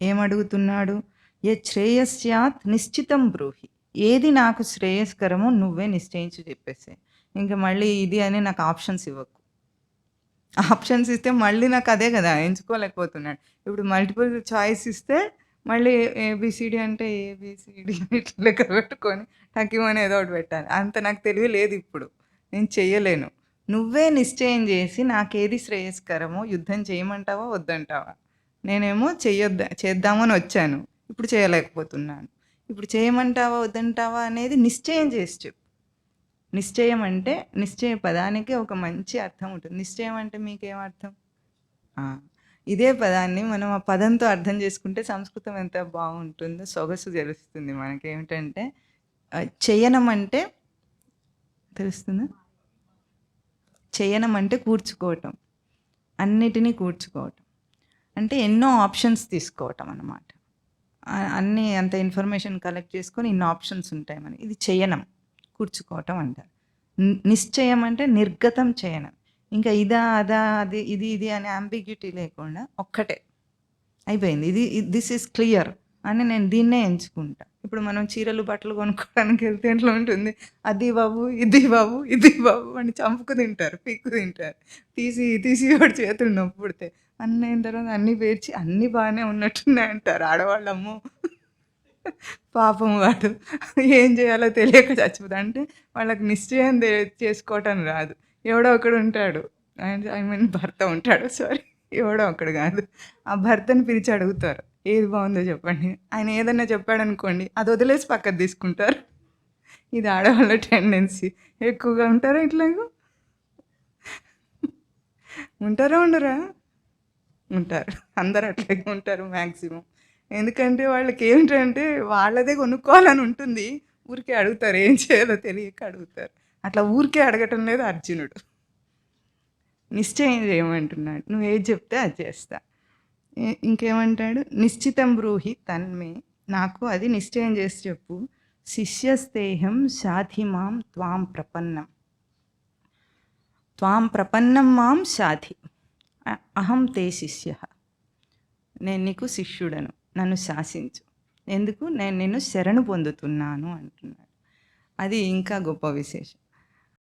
ఏమడుగుతున్నాడు? యత్ శ్రేయస్యాత్ నిశ్చితం బ్రూహి. ఏది నాకు శ్రేయస్కరమో నువ్వే నిశ్చయించి చెప్పేసేయి. ఇంక మళ్ళీ ఇది అని నాకు ఆప్షన్స్ ఇవ్వకు. ఆప్షన్స్ ఇస్తే మళ్ళీ నాకు అదే కదా ఎంచుకోలేకపోతున్నాడు. ఇప్పుడు మల్టిపుల్ చాయిస్ ఇస్తే మళ్ళీ ఏబిసిడి అంటే ఏబిసిడి ఇట్లా లెక్క పెట్టుకొని టకిమని ఏదో ఒకటి పెట్టాలి. అంత నాకు తెలివి లేదు ఇప్పుడు. నేను చెయ్యలేను. నువ్వే నిశ్చయం చేసి నాకేది శ్రేయస్కరమో యుద్ధం చేయమంటావా వద్దంటావా? నేనేమో చేద్దామని వచ్చాను. ఇప్పుడు చేయలేకపోతున్నాను. ఇప్పుడు చేయమంటావా వద్దంటావా అనేది నిశ్చయం చేసి చెప్పు. నిశ్చయం అంటే నిశ్చయ పదానికి ఒక మంచి అర్థం ఉంటుంది. నిశ్చయం అంటే మీకేమర్థం? ఇదే పదాన్ని మనం ఆ పదంతో అర్థం చేసుకుంటే సంస్కృతం ఎంత బాగుంటుందో సొగసు తెలుస్తుంది మనకేమిటంటే చయనం అంటే తెలుస్తుందా? చయనం అంటే కూర్చుకోవటం, అన్నిటినీ కూర్చుకోవటం అంటే ఎన్నో ఆప్షన్స్ తీసుకోవటం అన్నమాట. అన్నీ అంత ఇన్ఫర్మేషన్ కలెక్ట్ చేసుకొని ఇన్ని ఆప్షన్స్ ఉంటాయి మనకి. ఇది చయనం, కూర్చుకోవటం అంటారు. నిశ్చయం అంటే నిర్గతం చయనం. ఇంకా ఇదా అదా అది ఇది ఇది అనే అంబిగ్యూటీ లేకుండా ఒక్కటే అయిపోయింది. ఇది దిస్ ఈజ్ క్లియర్ అని నేను దీన్నే ఎంచుకుంటా. ఇప్పుడు మనం చీరలు బట్టలు కొనుక్కోవడానికి వెళ్తే ఎట్లా ఉంటుంది? అది బాబు ఇది బాబు ఇది బాబు అని చంపుకు తింటారు, పీక్కు తింటారు. తీసి వాడు చేతులు నొప్పి పుడితే అన్నీ అయిన తర్వాత అన్నీ పేర్చి అన్నీ బాగానే ఉన్నట్టున్నాయి అంటారు ఆడవాళ్ళమ్మో. పాపం వాడు ఏం చేయాలో తెలియక చచ్చిపోతా అంటే వాళ్ళకి నిశ్చయం చేసుకోవటం రాదు. ఎవడో ఒకడు ఉంటాడు, ఐ మీన్ భర్త ఉంటాడు, సారీ ఎవడో ఒకడు కాదు. ఆ భర్తని పిలిచి అడుగుతారు ఏది బాగుందో చెప్పండి. ఆయన ఏదన్నా చెప్పాడనుకోండి అది వదిలేసి పక్కకు తీసుకుంటారు. ఇది ఆడవాళ్ళ టెండెన్సీ. ఎక్కువగా ఉంటారా ఇట్లాగో? ఉంటారా ఉండరా? ఉంటారు. అందరు అట్లాగే ఉంటారు మ్యాక్సిమం. ఎందుకంటే వాళ్ళకి ఏమిటంటే వాళ్ళదే కొనుక్కోవాలని ఉంటుంది. ఊరికే అడుగుతారు, ఏం చేయాలో తెలియక అడుగుతారు. అట్లా ఊరికే అడగటం లేదు అర్జునుడు. నిశ్చయం చేయమంటున్నాడు. నువ్వు ఏది చెప్తే అది చేస్తా. ఇంకేమంటాడు? నిశ్చితం బ్రూహి తన్మే, నాకు అది నిశ్చయం చేసి చెప్పు. శిష్యస్తేహం శాధిమాం త్వాం ప్రపన్నం. త్వాం ప్రపన్నం మాం శాధి, అహం తే శిష్య. నేను నీకు శిష్యుడను, నన్ను శాసించు. ఎందుకు? నేను నిన్ను శరణు పొందుతున్నాను అంటున్నాడు. అది ఇంకా గొప్ప విశేషం.